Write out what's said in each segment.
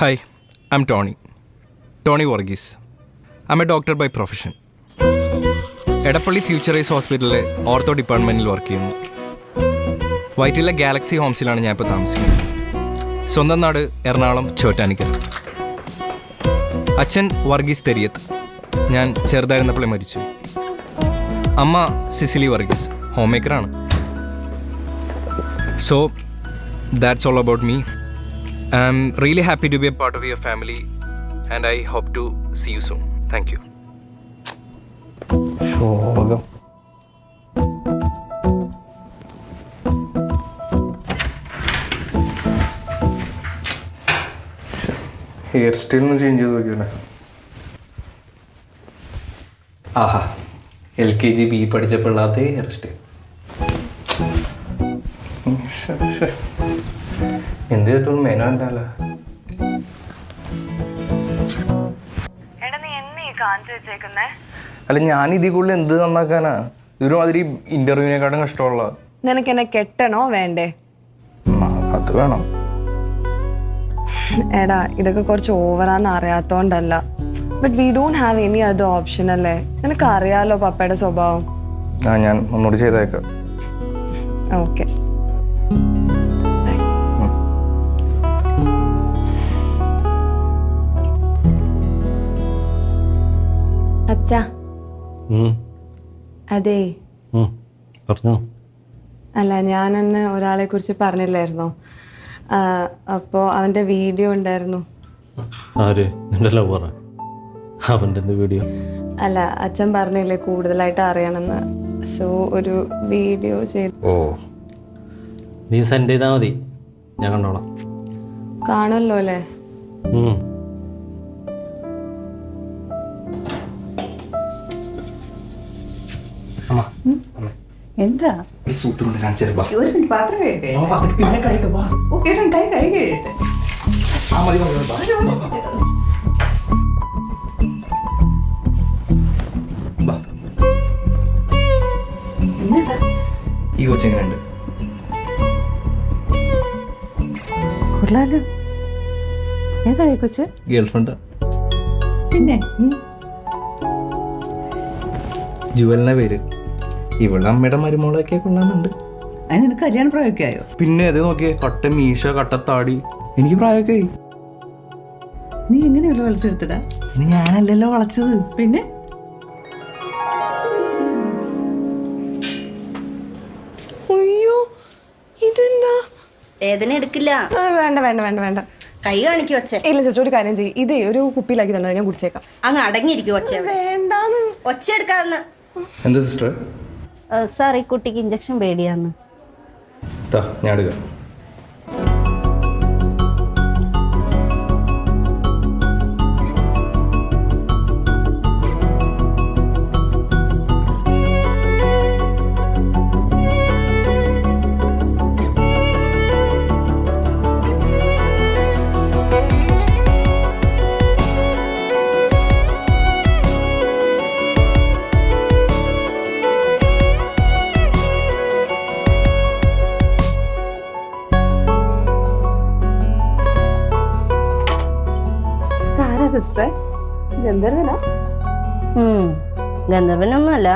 Hi, I'm Tony Varghese. I'm a doctor by profession. Edappally futurise ഹോസ്പിറ്റലിലെ ortho ഡിപ്പാർട്ട്മെൻറ്റിൽ work ചെയ്യുന്നു. വൈറ്റിലെ ഗാലക്സി ഹോംസിലാണ് ഞാൻ ഇപ്പോൾ താമസിക്കുന്നത്. സ്വന്തം നാട് എറണാകുളം ചോറ്റാനിക്കൽ. അച്ഛൻ വർഗീസ് തെരിയത്ത്. ഞാൻ ചെറുതായിരുന്നപ്പോഴേ മരിച്ചു. അമ്മ സിസിലി വർഗീസ്, ഹോം മേക്കറാണ്. So that's all about me. I'm really happy to be a part of your family and I hope to see you soon. Thank you. ശോകം. ഹെയർ സ്റ്റൈൽ ഒന്ന് ചേഞ്ച് ചെയ്ത് നോക്കിയല്ലേ. ആഹാ, LKG B പഠിച്ചപ്പോഴാത്ത ഹെയർ സ്റ്റൈൽ. എന്ത് കേട്ടോളും മേനാണ്ടല്ല. അല്ല, ഞാൻ ഇതിൽ കൂടുതൽ എന്ത് നന്നാക്കാനാ? ഇതൊരു മാതിരി ഇന്റർവ്യൂവിനെക്കാട്ടും കഷ്ടമുള്ള. നിനക്ക് എന്നെ കെട്ടണോ വേണ്ടേ? അത് വേണം. എടാ, ഇതൊക്കെ കുറച്ച് ഓവറാന്ന് അറിയാത്തോണ്ടല്ല. But we don't have any other option അല്ലേ? നിനക്ക് അറിയാലോ പപ്പയുടെ സ്വഭാവം. ഞാൻ ഒന്നുകൂടി ചെയ്തേക്കാം. ഓക്കെ. അച്ഛാ, അതെ, അല്ല, ഞാനന്ന് ഒരാളെ കുറിച്ച് പറഞ്ഞില്ലായിരുന്നോ? അപ്പോൾ അവൻ്റെ വീഡിയോ ഉണ്ടായിരുന്നു. വീഡിയോ അല്ല, അച്ഛൻ പറഞ്ഞില്ലേ കൂടുതലായിട്ട് അറിയണമെന്ന്. സോ ഒരു വീഡിയോ ചെയ്തു. ഓ, നീ സെൻഡ് ചെയ്താൽ മതി, ഞാൻ കണ്ടോളാം. കാണുമല്ലോ അല്ലേ? എന്താ ഒരു പാത്രം കഴിക്കട്ടെ? ഓക്കെ, കൈ കഴിക്കട്ടെ. ഈ കൊച്ചെങ്ങനെയുണ്ട്? കൊള്ളാലോ. ഏതാണ് ഈ കൊച്ച്? ഗേൾഫ്രണ്ട്. പിന്നെ ജുവലിന്റെ പേര്. ഇവിടെ അമ്മയുടെ മരുമോളൊക്കെ കൊള്ളാന്നുണ്ട്. അതിന് നിനക്ക് കല്യാണ പ്രായമൊക്കെ ആയോ? പിന്നെ അത് നോക്കിയേ, കട്ട മീശ, കട്ടത്താടി. എനിക്ക് പ്രായമൊക്കെ. നീ എങ്ങനെയുള്ള വളച്ചെടുത്തടാ? ഞാനല്ലല്ലോ വളച്ചത്. പിന്നെ അയ്യോ, ഇതെന്താ? വേദന എടുക്കില്ല. വേണ്ട വേണ്ട വേണ്ട വേണ്ട, കൈ കാണിക്കു ഒച്ച. ഇല്ല ചേച്ചി, ഒരു കാര്യം ചെയ്യും. ഇതേ ഒരു കുപ്പിയിലാക്കി തന്നെ ഞാൻ കുടിച്ചേക്കാം. അങ്ങ് അടങ്ങിയിരിക്കും ഒച്ച. വേണ്ടാന്ന്. ഒച്ച എടുക്കാന്ന്. എന്താ സിസ്റ്റർ? സാർ, ഈ കുട്ടിക്ക് ഇഞ്ചക്ഷൻ പേടിയാന്ന്. ഞാൻ എടുക്കാം. ഗന്ധർവനൊന്നുമല്ല,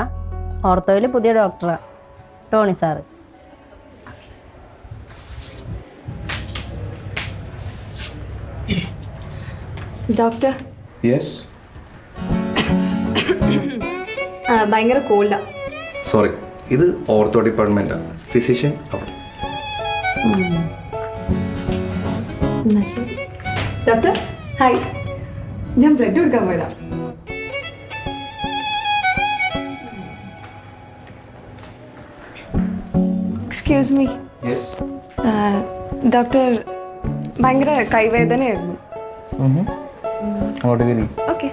ഓർത്തോയിലെ പുതിയ ഡോക്ടറാ, ടോണി സാറ്. Doctor, yes. ഭയങ്കര കോൾഡാ. സോറി, ഇത് ഓർത്തോ ഡിപ്പാർട്ട്മെന്റാ. ഫിസിഷ്യൻ അവിടെ. Doctor, hi. ഞാൻ ബ്ലഡ് കൊടുക്കാൻ പോയതാ. Excuse me. യെസ്. ഡോക്ടർ, ഭയങ്കര കൈവേദനയായിരുന്നു. അങ്ങോട്ട് കയറി. ഓക്കെ.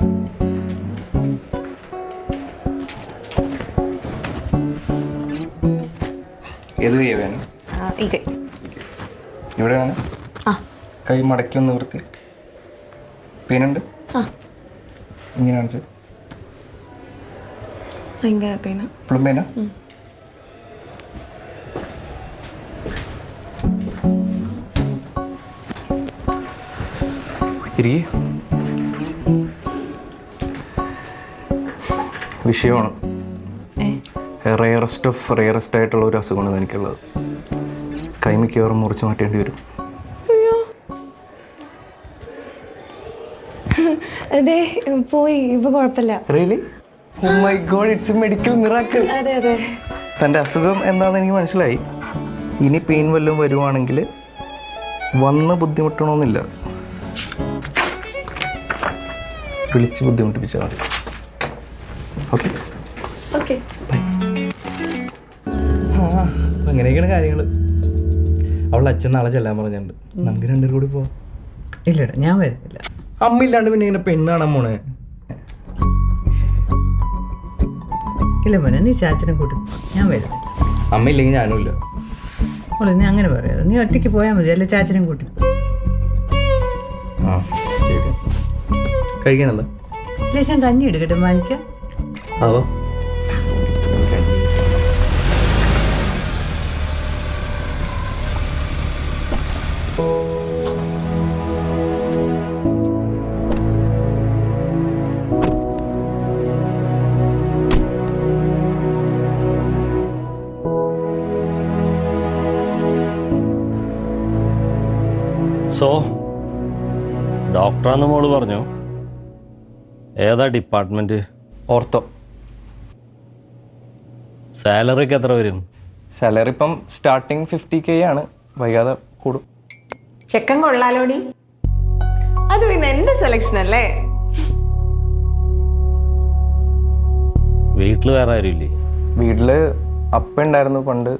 ഏത് കൈ വേണം? ഈ കൈ. ഇവിടെ വേണം. കൈ മടക്കി ഒന്ന് വൃത്തി. പെയിനുണ്ട്? ഇങ്ങനെ കാണിച്ച്. ഭയങ്കര പെയിനാ. ഇപ്പോഴും പെയിനാ? ഇരി. വിഷയമാണ്. റെയറസ്റ്റ് ആയിട്ടുള്ള ഒരു അസുഖമാണ് എനിക്കുള്ളത്. കൈ മിക്കവാറും മുറിച്ച് മാറ്റേണ്ടി വരും. അതെ പോയി, ഇപ്പൊ കുഴപ്പമില്ല. Really? Oh my god, it's a medical miracle. അതെ അതെ. തൻ്റെ അസുഖം എന്താണെന്ന് എനിക്ക് മനസ്സിലായി. ഇനി പെയിൻ വല്ലതും വരുവാണെങ്കിൽ വന്ന് ബുദ്ധിമുട്ടണമെന്നില്ല, വിളിച്ച് ബുദ്ധിമുട്ടിപ്പിച്ചാൽ മതി. Okay okay. അങ്ങനെയൊക്കെയാണ് കാര്യങ്ങൾ. അവളുടെ അച്ഛൻ നാളെ ചെല്ലാൻ പറഞ്ഞിട്ടുണ്ട്. നമുക്ക് രണ്ടുപേരും കൂടി പോവാം. ഇല്ലടാ, ഞാൻ വരുന്നില്ല. അമ്മയില്ലാണ്ട് പിന്നെ ഇങ്ങനെ പെണ്ണാണ് മോനെ. ഇല്ല മോനെ, നീ ചാച്ചനെ കൂട്ടി പോ. ഞാൻ വരുന്നില്ല. അമ്മയില്ലെങ്കിൽ ഞാനും ഇല്ല. മോളെ, നീ അങ്ങനെ പറയാതെ. നീ ഒറ്റയ്ക്ക് പോയാൽ മതി, അല്ലെ ചാച്ചനെ കൂട്ടി പോ. ആ ശരി. കഴിക്കണല്ലോ. ലേശം കഞ്ഞി എടുക്കട്ടെ മാനിക്ക. അതോ സോ ഡോക്ടറാന്ന് മോള് പറഞ്ഞു. ഏതാ ഡിപ്പാർട്ട്മെൻറ്റ്? ഓർത്തോ. സാലറി ഒക്കെ എത്ര വരും? സാലറി ഇപ്പം സ്റ്റാർട്ടിങ് 50K ആണ്. വൈകാതെ കൂടും. ചെക്കൻ കൊള്ളാലോടി. അത് പിന്നെ എന്റെ സെലക്ഷൻ അല്ലേ? വീട്ടിൽ വേറെ ആരും ഇല്ലേ? വീട്ടിൽ അപ്പ ഉണ്ടായിരുന്നു പണ്ട്.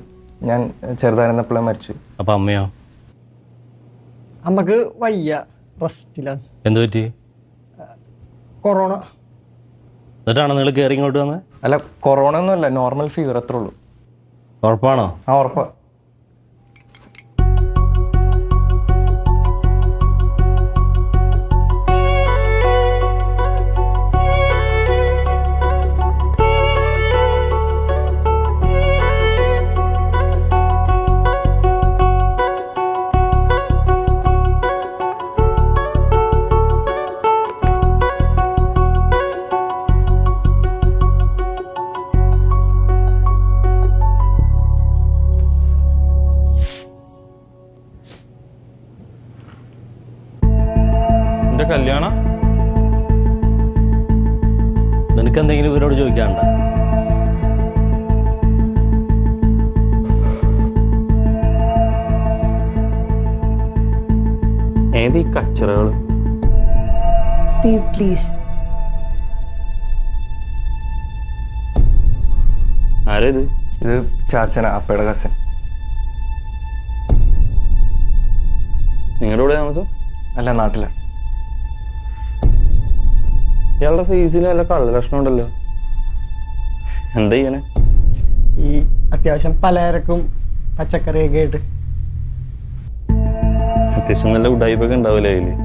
ഞാൻ ചെറുതായിരുന്നപ്പോഴേ മരിച്ചു. അപ്പം അമ്മയോ? അമ്മക്ക് വയ്യ, റെസ്റ്റിലാണ്. എന്തു പറ്റി? കൊറോണ. എന്നിട്ടാണോ നിങ്ങൾ കയറി ഇങ്ങോട്ട് വന്നത്? അല്ല, കൊറോണ ഒന്നുമല്ല, നോർമൽ ഫീവർ അത്രേ ഉള്ളൂ. ഉറപ്പാണോ? ആ ഉറപ്പാ. കല്യാണ നിനക്ക് എന്തെങ്കിലും ഇവരോട് ചോദിക്കാണ്ട? ഏതീ കച്ചറകൾ? Steve please. ആരേത്? ഇത് ചാച്ചന, അപ്പയുടെ കസൻ. നിങ്ങളുടെ കൂടെ താമസം? അല്ല, നാട്ടില. ഇയാളുടെ ഫേസിൽ നല്ല കള്ള ലക്ഷണം ഉണ്ടല്ലോ. എന്താ ചെയ്യണേ? ഈ അത്യാവശ്യം പലചരക്കും പച്ചക്കറിയൊക്കെ ആയിട്ട്. അത്യാവശ്യം നല്ല ഉഡായിപ്പൊക്കെ ഉണ്ടാവില്ലേ അതില്?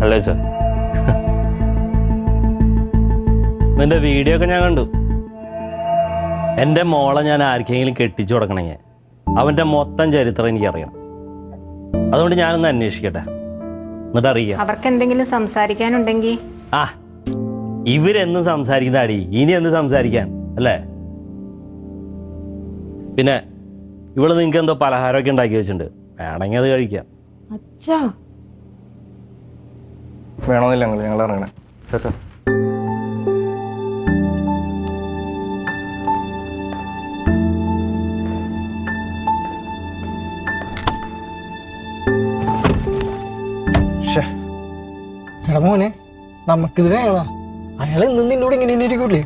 അല്ലേ അച്ഛാ? നിന്റെ വീഡിയോ ഒക്കെ ഞാൻ കണ്ടു. എൻ്റെ മോളെ ഞാൻ ആർക്കെങ്കിലും കെട്ടിച്ചു കൊടുക്കണമെങ്കിൽ അവൻ്റെ മൊത്തം ചരിത്രം എനിക്കറിയണം. അതുകൊണ്ട് ഞാനൊന്ന് അന്വേഷിക്കട്ടെ, എന്നിട്ട് അറിയാം. അവർക്ക് എന്തെങ്കിലും സംസാരിക്കാനുണ്ടെങ്കിൽ. ആ, ഇവരെന്നും സംസാരിക്കുന്ന അടി, ഇനി എന്ത് സംസാരിക്കാൻ അല്ലേ? പിന്നെ ഇവിടെ നിങ്ങൾക്ക് എന്തോ പലഹാരമൊക്കെ ഉണ്ടാക്കി വെച്ചിട്ടുണ്ട്, വേണമെങ്കിൽ അത് കഴിക്കാം. അച്ഛാ വേണമെന്നില്ല ഞങ്ങൾ ഇറങ്ങണേ. ചേട്ടാ എടാ മോനെ, നമുക്കിത് വേണം. അയാൾ എന്നും നിന്നോട് ഇങ്ങനെ ഇരിക്കൂലേ?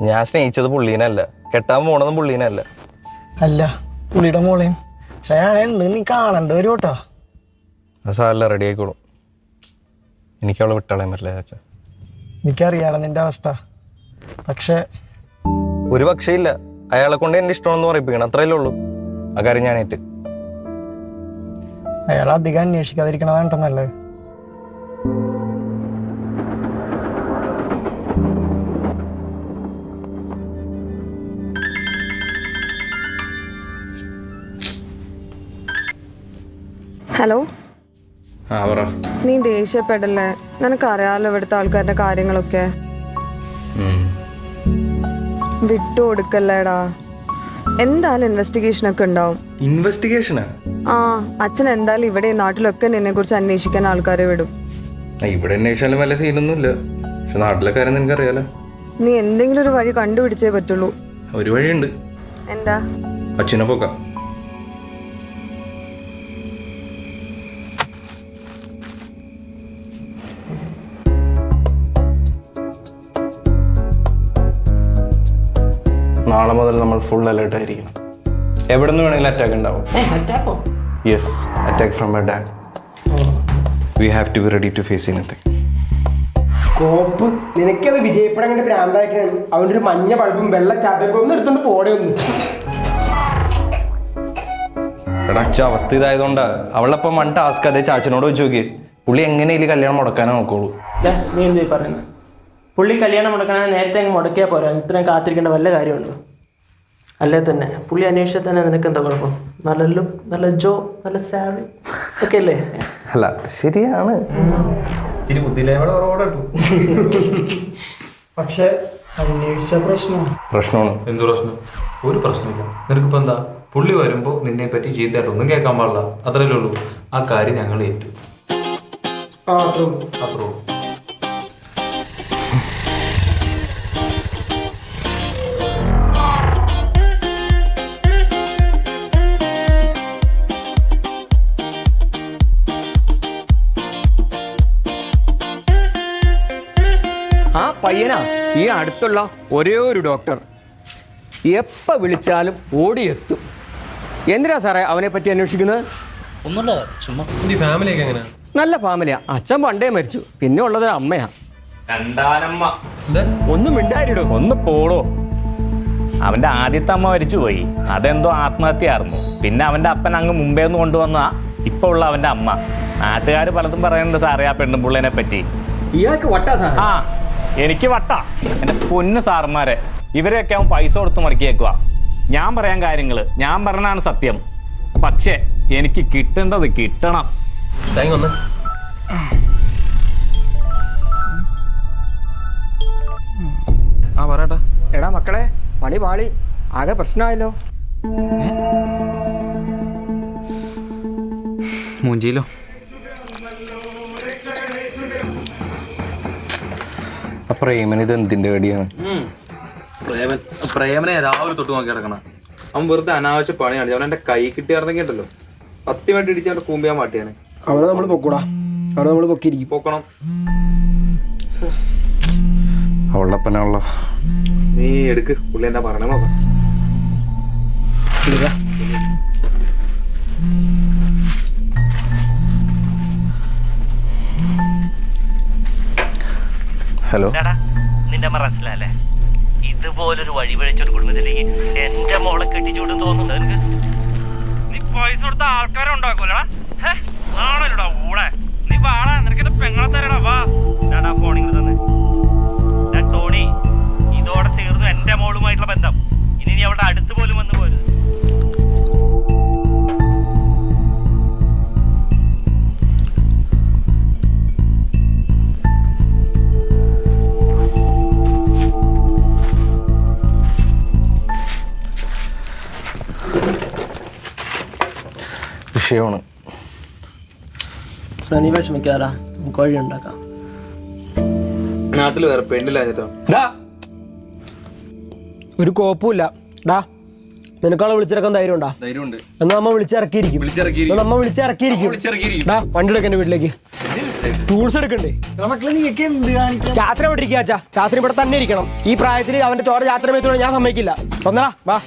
ഞാൻ സ്നേഹിച്ചത് പുള്ളീനല്ല, കെട്ടാൻ പോണതും പുള്ളീനല്ല. അല്ല, പുള്ളിയുടെ മോളെയും. പക്ഷെ അയാളെ എന്നും നീ കാണണ്ട വരും കേട്ടോ. ആ സാറല്ല, റെഡി ആയിക്കോളും. എനിക്കവളെ വിട്ടാളയാൻ പറ്റില്ല ചാച്ച. എനിക്കറിയാടാ നിന്റെ അവസ്ഥ. പക്ഷെ ഒരു പക്ഷേ ഇല്ല, അയാളെ കൊണ്ട് എൻ്റെ ഇഷ്ടമാണെന്ന് പറയിപ്പിക്കണം, അത്രയല്ലേ ഉള്ളൂ. ആ കാര്യം ഞാനേറ്റ്. അയാൾ അധികം അന്വേഷിക്കാതിരിക്കണതാണ് നല്ലത്. ഹലോ, ആ പറ. നീ ദേഷ്യപ്പെടല്ലേ? നിനക്കറിയാലോ ഇവിടുത്തെ ആൾക്കാരുടെ കാര്യങ്ങളൊക്കെ. വിട്ടു കൊടുക്കല്ലേടാ. എന്തായാലും ഇൻവെസ്റ്റിഗേഷൻ ഒക്കെ ഉണ്ടാവും. ഇൻവെസ്റ്റിഗേഷനാ? ആ, അച്ഛൻ എന്തായാലും ഇവിടെ ഈ നാട്ടിലൊക്കെ നിന്നെ കുറിച്ച് അന്വേഷിക്കാൻ ആൾക്കാരെ വിടും. ഇവിടെ അന്വേഷിച്ചാലും വല്ല സീനൊന്നും ഇല്ല. പക്ഷെ നാട്ടിലെ കാര്യം നിനക്കറിയാലോ. നീ എന്തെങ്കിലും ഒരു വഴി കണ്ടുപിടിച്ചേ പറ്റുള്ളൂ. ഒരു വഴിയുണ്ട്. എന്താ? അച്ഛനെ പോക്കാം. നാളെ മുതൽ നമ്മൾ ഫുൾ അലേർട്ട് ആയിരിക്കണം. എവിടെ നിന്ന് വേണമെങ്കിലും അറ്റാക്ക് ഉണ്ടാവും. Yes, attack from my dad. We have to be ready to face anything. കോപ്പ് നിനക്കത് വിജയപ്പെടാൻ കണ്ട് ഭ്രാന്തായിട്ടാണ്. അവൻ്റെ ഒരു മഞ്ഞ ബൾബും വെള്ള ചാപ്പയും ഒന്ന് എടുത്തോണ്ട് പോടെ ഒന്ന്. എടാ, അച്ഛ അവസ്ഥ ഇതായതുകൊണ്ട് അവളപ്പം വൺ ടാസ്ക് അതേ ചാച്ചനോട് വെച്ച് നോക്കി. പുള്ളി എങ്ങനെയും കല്യാണം മുടക്കാനേ നോക്കുള്ളൂ. നീ എന്തായി പറയുന്നത്? പുള്ളി കല്യാണം മുടക്കാനാണ് നേരത്തെ അങ്ങ് മുടക്കിയാൽ പോരാ. ഇത്രയും കാത്തിരിക്കേണ്ട വല്ല കാര്യമുണ്ടോ? അല്ലേ തന്നെ പുള്ളി അന്വേഷിച്ചാൽ തന്നെ നിനക്ക് എന്താ കുഴപ്പം? നല്ല ലുക്ക്, നല്ല ജോ, നല്ല സാലറി ഒക്കെ അല്ലേ? അല്ല, ശരിയാണ്. ഇത്തിരി ബുദ്ധിയില്ലായ്മ കുറവോടു. പക്ഷെ അന്വേഷിച്ച പ്രശ്നമാണ്. എന്ത് പ്രശ്നം? ഒരു പ്രശ്നമില്ല. നിനക്കിപ്പോ എന്താ? പുള്ളി വരുമ്പോ നിന്നെ പറ്റി ചീത്തയായിട്ടൊന്നും കേൾക്കാൻ പാടില്ല. അത്രയല്ലേ ഉള്ളൂ. ആ കാര്യം ഞങ്ങൾ ഏറ്റു. അത്രോ. ആ പയ്യനാ ഈ അടുത്തുള്ള ഒരേ ഒരു ഡോക്ടർ. എപ്പോൾ വിളിച്ചാലും ഓടിയെത്തും. എന്തിനാ സാറേ അവനെ പറ്റി അന്വേഷിക്കുന്നത്? ഒന്നുമില്ല, ചുമ്മാ. ഫാമിലിയൊക്കെ എങ്ങനെയാ? നല്ല ഫാമിലിയാ. അച്ഛൻ പണ്ടേ മരിച്ചു. പിന്നെ ഉള്ളത് അമ്മയാ. രണ്ടാനമ്മ. ഒന്നും മിണ്ടായിടോ. ഒന്ന് പോടോ. അവന്റെ ആദ്യത്തെ അമ്മ മരിച്ചുപോയി. അതെന്തോ ആത്മഹത്യയായിരുന്നു. പിന്നെ അവന്റെ അപ്പൻ അങ്ങ് മുമ്പേ നിന്ന് കൊണ്ടുവന്ന ഇപ്പൊ ഉള്ള അവന്റെ അമ്മ. നാട്ടുകാർ പലതും പറയുന്നുണ്ട് സാറേ ആ പെണ്ണുപിള്ളേനെ പറ്റി. ഇയാൾക്ക് വട്ടാ സാർ. ആ, എനിക്ക് വട്ടാ. എൻ്റെ പൊന്ന് സാറന്മാരെ, ഇവരെയൊക്കെ അവൻ പൈസ കൊടുത്ത് മടക്കിയേക്കുക. ഞാൻ പറയാൻ കാര്യങ്ങള് ഞാൻ പറഞ്ഞാണ് സത്യം. പക്ഷെ എനിക്ക് കിട്ടേണ്ടത് കിട്ടണം. ആ പറയട്ടാ. എടാ മക്കളെ, പണി പാളി. ആകെ പ്രശ്നമായല്ലോ. മൂഞ്ചിയിലോ? പ്രേമൻ ഇത് എന്തിന്റെ കടിയാണ്? പ്രേമനെ രാവിലെ തൊട്ട് നോക്കി കിടക്കണം. അവൻ വെറുതെ അനാവശ്യ പണിയാണ്. അവൻ എന്റെ കൈ കിട്ടിയായിരുന്നെങ്കിൽ ഉണ്ടല്ലോ 10 മിനിറ്റ് ഇടിച്ച് അവന്റെ കൂമ്പിയാൻ മാട്ടിയാണ്. അവിടെ നമ്മൾ പൊക്കൂടാ. അവിടെ നമ്മൾ പൊക്കിയിരിക്കും. പോക്കണം. അവളപ്പനാണല്ലോ. നീ എടുക്ക്. പുള്ളി എന്താ പറയണ നോക്കാം. ഹലോ. നിന്റെ മനസ്സിലല്ലേ ഇതുപോലൊരു വഴി വഴിച്ചൊരു കുടുംബത്തിലേക്ക് എന്റെ മോളെ കെട്ടിച്ചൂടും തോന്നുന്നുണ്ട് നിനക്ക്? നീ പൈസ കൊടുത്ത ആൾക്കാരെ ഉണ്ടാക്കൂലടാ. ആണല്ലോടാ ഊടെ. നീ വാടാ, നിനക്ക് പെങ്ങളെ തരടാ. വാ ഫോണിങ് തന്നെ. ടോണി, ഇതോടെ തീർന്നു എന്റെ മോളുമായിട്ടുള്ള ബന്ധം. ഇനി നീ അവളുടെ അടുത്ത് പോലും വന്നു പോരുത്. വിഷയമാണ്. നീ വിഷമിക്കാറാ, നമുക്ക് വഴി ഉണ്ടാക്കാം. നാട്ടിൽ വേറെ പെണ്ണില്ലാഞ്ഞിട്ടോ? ഒരു കോപ്പുമില്ല. ഡാ, നിനക്കാളെ വിളിച്ചിറക്കാൻ ധൈര്യം ഉണ്ടാ? ധൈര്യമുണ്ട്. എന്നാ നമ്മ വിളിച്ചിറക്കിയിരിക്കും. നമ്മ വിളിച്ചിറക്കിയിരിക്കും. ഡാ, വണ്ടി എടുക്കാൻ വീട്ടിലേക്ക്. ടൂൾസ് എടുക്കണ്ടേ? ചാത്ര ഇവിടെ ഇരിക്കുക. അച്ഛാ, ചാത്ര ഇവിടെ തന്നെ ഇരിക്കണം. ഈ പ്രായത്തിൽ അവന്റെ ചോര ചാത്ര മേത്തോടെ ഞാൻ സമ്മതിക്കില്ല. വന്നടാ, വാ.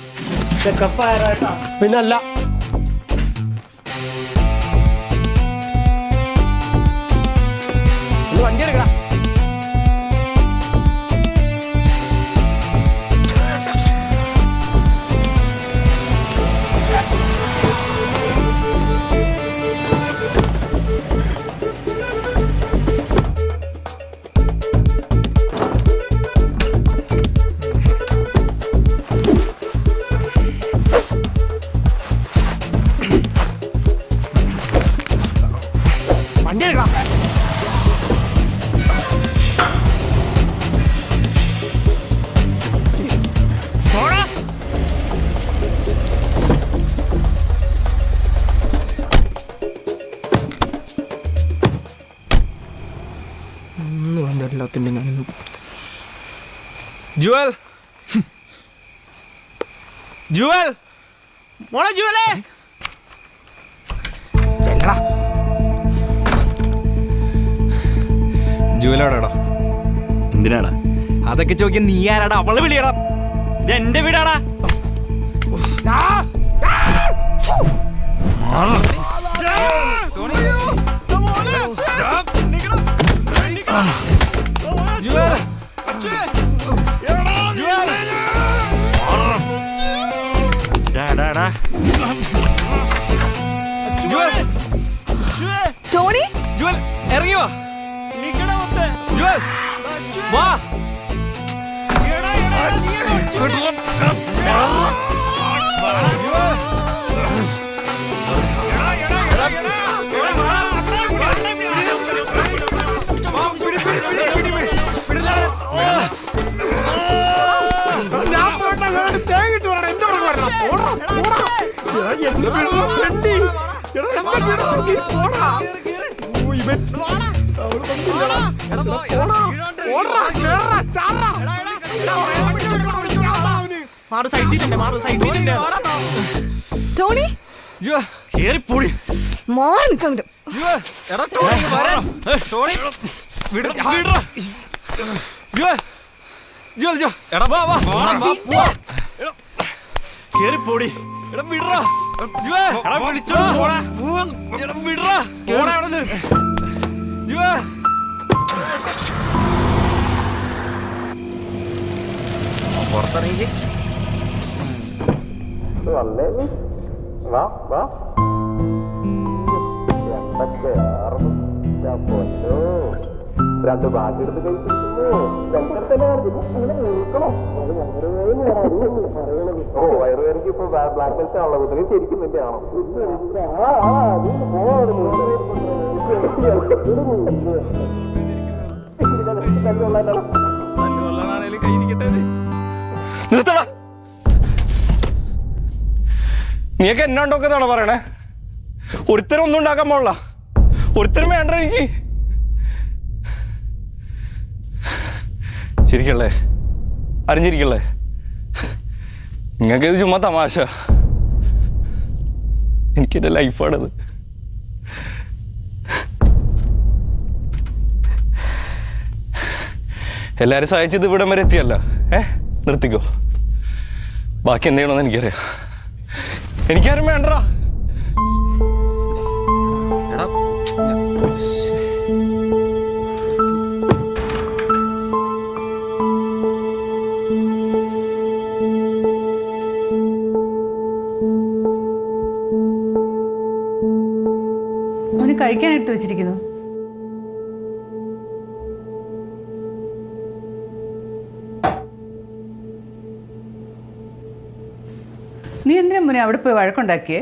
പിന്നല്ല. വണ്ടി എടുക്കടാ. നാളത്തിൻ്റെ ഞാനിന്ന് ജുവൽ ജുവൽ മോളെ ജുവലേ ചെല്ലടാ. ജുവലോടാടാ. എന്തിനാടാ? അതൊക്കെ ചോദിക്കാൻ നീ ആരാടാ? അവള് വിളിയടാ. ഇത് എന്റെ വീടാടാ. ജുവൽ ജുവൽ ടോണി ജുവൽ ഇറങ്ങി വാ. ജുവൽ വാ. ടോണി ജുവൽ കേറിപ്പോടി. മാറി നിൽക്കാൻ ജുവൽ എടാ ടോണി വരാൻ. ടോണി വിടടാ. ജുവൽ ജുവൽ ജുവൽ എടാ വാ വാ പോവാ. കേറിപ്പോടി. എടാ വിടടാ. ജുവൽ എടാ വിളിച്ചോ പോടാ. എടാ വിടടാ. പോടാ അവിടുന്ന്. ജുവൽ പുറത്തിറങ്ങി. രണ്ട് ബാക്കി എടുത്ത് കഴിച്ചിരിക്കുന്നു. വയറുകാർക്ക് ഇപ്പൊ ബ്ലാക്ക് ബെൽറ്റ് ആണല്ലോ. കുതിരയും ശരിക്കും നിന്റെ ആണോ? നിർത്തടാ. നീയൊക്കെ എന്നാണ്ടോക്കെന്നാണോ പറയണേ? ഒരുത്തരം ഒന്നും ഉണ്ടാക്കാൻ പോള. ഒരുത്തരം വേണ്ട എനിക്ക്. ചിരിക്കല്ലേ? അറിഞ്ഞിരിക്കല്ലേ? നിങ്ങൾക്ക് ഇത് ചുമ്മാ തമാശ. എനിക്കെന്റെ ലൈഫാണത്. എല്ലാരും സഹായിച്ചത് ഇവിടം വരെ എത്തിയല്ല. നിർത്തിക്കോ. ബാക്കി എന്ത് ചെയ്യണമെന്ന് എനിക്കറിയാം. എനിക്കാരും വേണ്ടടാ. അവന് കഴിക്കാൻ എടുത്തു വെച്ചിരിക്കുന്നു. നീ എന്തിനാ മുന്നേ അവിടെ പോയി വഴക്കുണ്ടാക്കിയേ?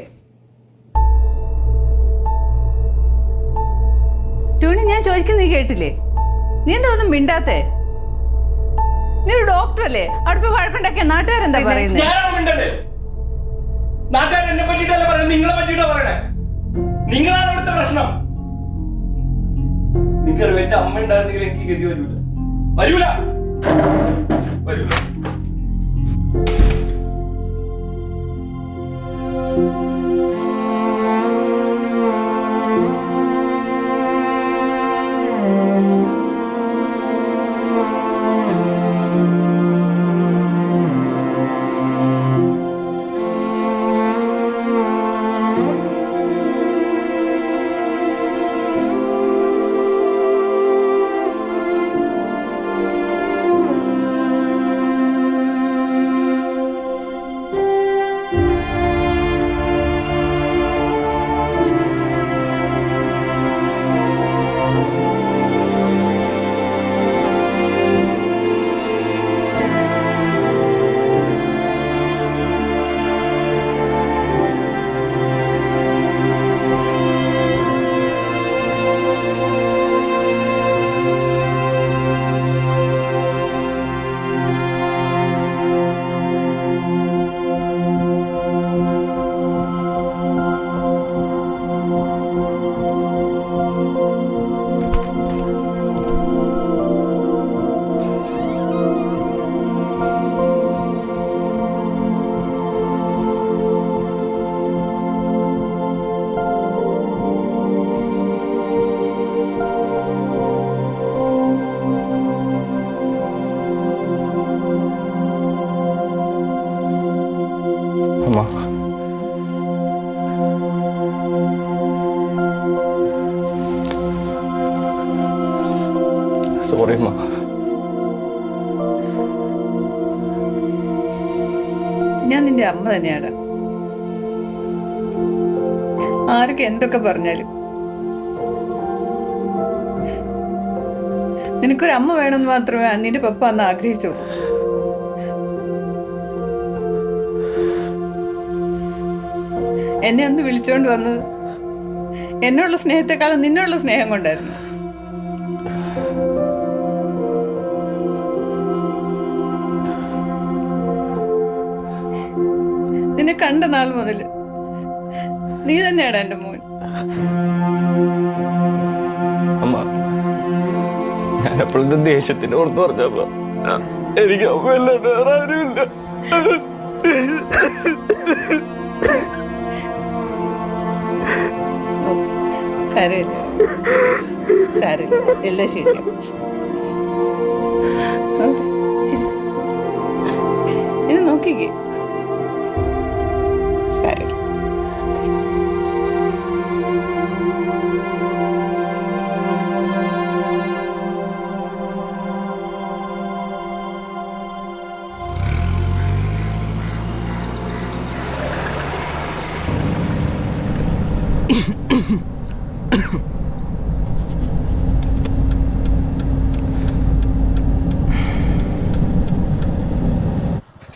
ടോണി, ഞാൻ ചോദിക്കുന്നത് നീ കേട്ടില്ലേ? നീ എന്താ ഒന്നും മിണ്ടാത്തേ? നീ ഒരു ഡോക്ടറല്ലേ? അവിടെ പോയി വഴക്കുണ്ടാക്കിയ നാട്ടുകാരെന്താ പറയുന്നത്? നാട്ടുകാർ എന്നെ പറ്റിയിട്ടല്ല പറയുന്നത്, നിങ്ങളെ പറ്റിയിട്ടാ പറയണേ. നിങ്ങളാണ് ഇവിടുത്തെ പ്രശ്നം. എനിക്കറിയാം, എന്റെ അമ്മ ഉണ്ടായിരുന്നെങ്കിൽ എനിക്ക് ഗതി വരൂല. വരൂല വരൂല. സോറി അമ്മ. ഞാൻ നിന്റെ അമ്മ തന്നെയാണ്. ആരൊക്കെ എന്തൊക്കെ പറഞ്ഞാലും നിനക്കൊരമ്മ വേണമെന്ന് മാത്രമേ നിന്റെ പപ്പ അന്ന് ആഗ്രഹിച്ചുള്ളൂ. എന്നെ അന്ന് വിളിച്ചോണ്ട് വന്നത് എന്നുള്ള സ്നേഹത്തെക്കാളും നിന്നുള്ള സ്നേഹം കൊണ്ടായിരുന്നു. നിന്നെ കണ്ട നാൾ മുതൽ നീ തന്നെയാണ് എന്റെ മോൻ. അമ്മ, ഞാൻ അപ്പോഴത്തെ ദേഷ്യത്തിന് ഓർത്ത് പറഞ്ഞപ്പോ എനിക്ക് അമ്മയല്ലാണ്ട് വേറെ ആരുമില്ല. കരയില്ല, സാരമില്ല, എല്ലാം ശരിയാവും. ഇത് നോക്കിക്കേ, സാരമില്ല.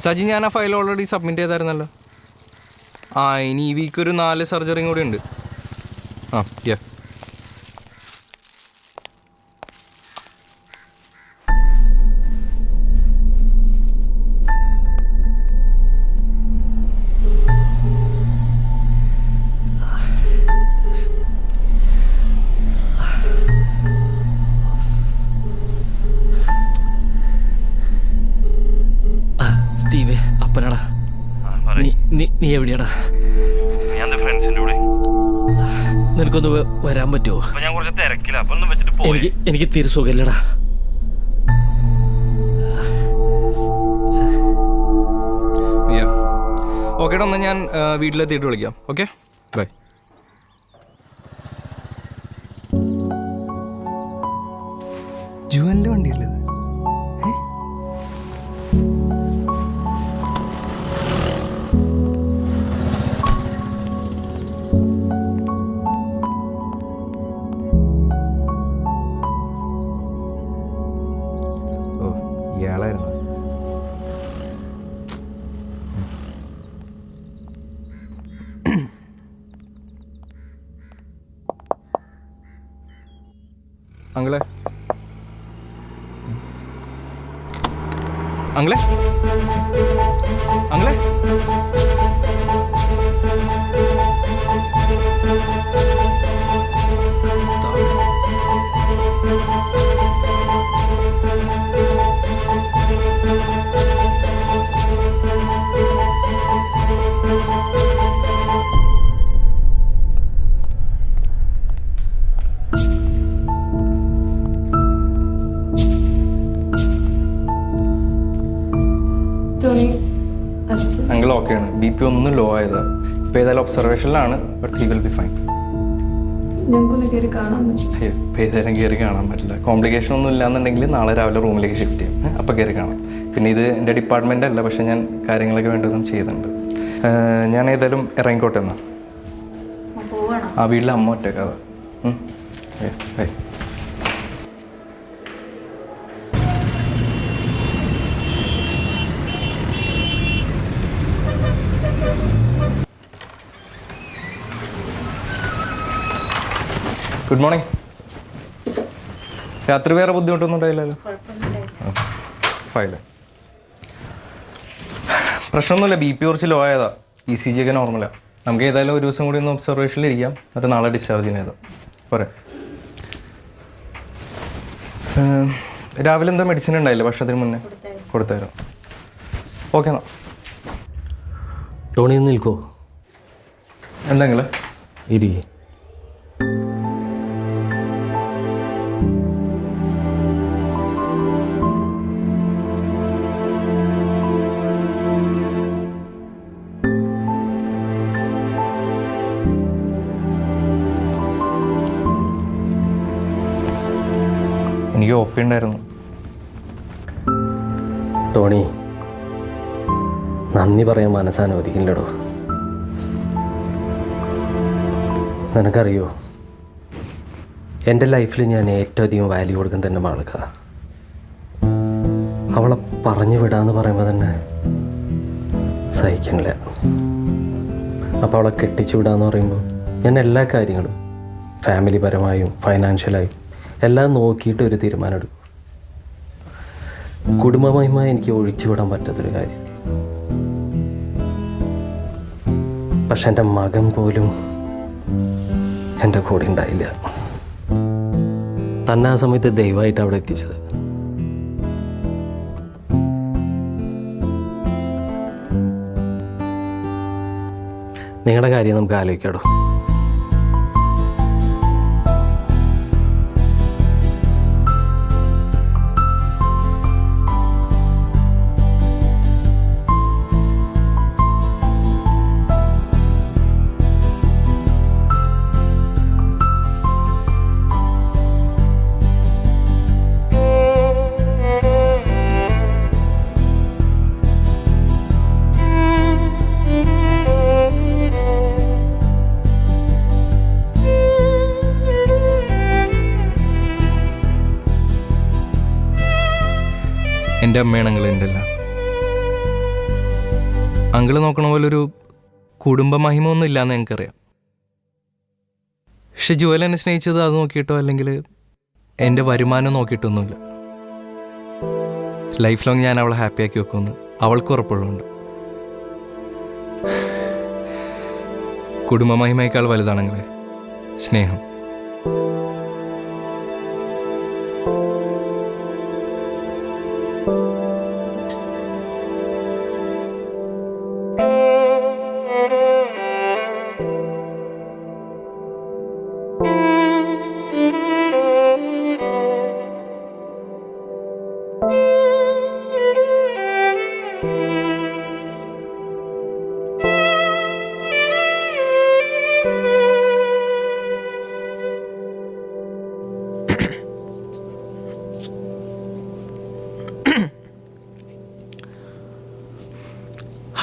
സജി, ഞാൻ ആ ഫയൽ ഓൾറെഡി സബ്മിറ്റ് ചെയ്തായിരുന്നല്ലോ. ഇനി ഈ വീക്ക് ഒരു 4 സർജറിയും കൂടി ഉണ്ട്. യാ. സ്റ്റീവേ, അപ്പനാടാ. നീ എവിടെയാടാ? നിനക്കൊന്ന് വരാൻ പറ്റുമോ? എനിക്ക് തീരെ സുഖമില്ലടാ. ഓക്കേടാ, ഒന്ന് ഞാൻ വീട്ടിലെത്തിയിട്ട് വിളിക്കാം. Okay, by. ജുവലിൻ്റെ വണ്ടിയല്ലേ ഇത്? ഇയാളായിരുന്നു. അങ്ങളെ, അങ്ങളെ, അങ്ങളെ, അങ്കിൾ ഓക്കെയാണ്. BP ഒന്നും ലോ ആയതാ. ഇപ്പം ഏതായാലും ഒബ്സർവേഷനിലാണ്. But he will be fine. ഞങ്ങൾക്കൊന്ന് കയറി കാണാൻ പറ്റും? അയ്യോ, ഇപ്പം ഏതായാലും കയറി കാണാൻ പറ്റില്ല. കോംപ്ലിക്കേഷൻ ഒന്നും ഇല്ലാന്നുണ്ടെങ്കിൽ നാളെ രാവിലെ റൂമിലേക്ക് ഷിഫ്റ്റ് ചെയ്യും. അപ്പോൾ കയറി കാണാം. പിന്നെ ഇത് എൻ്റെ ഡിപ്പാർട്ട്മെൻ്റ് അല്ല, പക്ഷേ ഞാൻ കാര്യങ്ങളൊക്കെ വേണ്ടതും ചെയ്യുന്നുണ്ട്. ഞാൻ ഏതായാലും ഇറങ്ങിക്കോട്ടെ എന്നാ. ആ വീട്ടിലെ അമ്മ ഒറ്റക്കാതെ. ബൈ. Good morning. രാത്രി വേറെ ബുദ്ധിമുട്ടൊന്നും ഉണ്ടായില്ലല്ലോ? ഫൈല് പ്രശ്നമൊന്നുമില്ല. BP കുറച്ച് ലോ ആയതാ. ECG ഒക്കെ നോർമലാണ്. നമുക്ക് ഏതായാലും ഒരു ദിവസം കൂടി ഒന്ന് ഒബ്സർവേഷനിൽ ഇരിക്കാം. എന്നിട്ട് നാളെ ഡിസ്ചാർജ് ചെയ്തോ പോരെ. രാവിലെ എന്താ മെഡിസിൻ ഉണ്ടായില്ലേ ഭക്ഷണത്തിന് മുന്നേ? കൊടുത്തായിരുന്നു. ഓക്കെ എന്നാ. ടോണി നിൽക്കോ? എന്തെങ്കിലും ഇരിക്കേ. ഇനി എനിക്ക് ഒപ്പി ഉണ്ടായിരുന്നു. ടോണി, നന്ദി പറയാൻ മനസ്സനുവദിക്കില്ലടോ. നിനക്കറിയോ, എൻ്റെ ലൈഫിൽ ഞാൻ ഏറ്റവും അധികം വാല്യൂ കൊടുക്കുന്ന തന്നെ മാൾക്ക. അവളെ പറഞ്ഞു വിടാന്ന് പറയുമ്പോൾ തന്നെ സഹിക്കണില്ല. അപ്പോൾ അവളെ കെട്ടിച്ചു വിടാന്ന് പറയുമ്പോൾ ഞാൻ എല്ലാ കാര്യങ്ങളും ഫാമിലി പരമായും ഫൈനാൻഷ്യലായും എല്ലാം നോക്കിയിട്ട് ഒരു തീരുമാനം എടുക്കും. കുടുംബമഹിമായി എനിക്ക് ഒഴിച്ചുവിടാൻ പറ്റാത്തൊരു കാര്യം. പക്ഷെ എൻ്റെ മകൻ പോലും എൻ്റെ കൂടെ ഉണ്ടായില്ല. തന്നെ ആ സമയത്ത് ദൈവമായിട്ട് അവിടെ എത്തിച്ചത്. നിങ്ങളുടെ കാര്യം നമുക്ക് ആലോചിക്കാടോ. എൻ്റെ അമ്മയാണെങ്കിൽ എൻ്റെ എല്ലാം. അങ്കിള് നോക്കണ പോലെ ഒരു കുടുംബ മഹിമ ഒന്നും ഇല്ലയെന്ന് എനിക്കറിയാം. പക്ഷെ ജുവൽ എന്നെ സ്നേഹിച്ചത് അത് നോക്കിയിട്ടോ അല്ലെങ്കിൽ എൻ്റെ വരുമാനം നോക്കിയിട്ടൊന്നുമില്ല. ലൈഫ് ലോങ് ഞാൻ അവളെ ഹാപ്പിയാക്കി വെക്കുമെന്ന് അവൾക്ക് ഉറപ്പുള്ളതുണ്ട്. കുടുംബ മഹിമയേക്കാൾ വലുതാണെങ്കിലേ സ്നേഹം.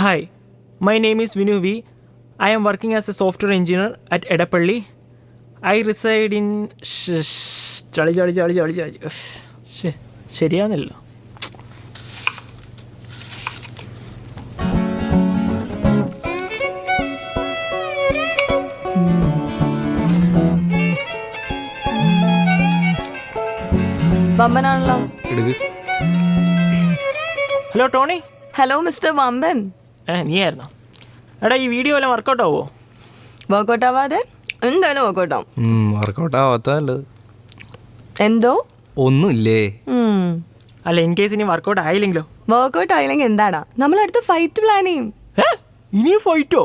Hi, my name is Vinu V. I am working as a software engineer at Edapalli. I reside in ശരിയാന്നല്ലോ. വമ്പനാണല്ലോ. Hello Tony. ഹലോ മിസ്റ്റർ വമ്പൻ. നീ ആയിരുന്നോ? എടാ, ഈ വീഡിയോ എല്ലാം വർക്കൗട്ട് ആവോ? വർക്കൗട്ട് ആവാതെ എന്തായാലും വർക്കൗട്ട് ആവും. വർക്കൗട്ട് ആവാത്തത് എന്തോ ഒന്നുമില്ലേ? അല്ല, ഇൻ കേസ് ഇനി വർക്കൗട്ട് ആയില്ലെങ്കിലോ? വർക്കൗട്ട് ആയില്ലെങ്കിൽ എന്താടാ, നമ്മളടുത്ത് ഫൈറ്റ് പ്ലാൻ ചെയ്യും. ഇനിയും ഫൈറ്റോ?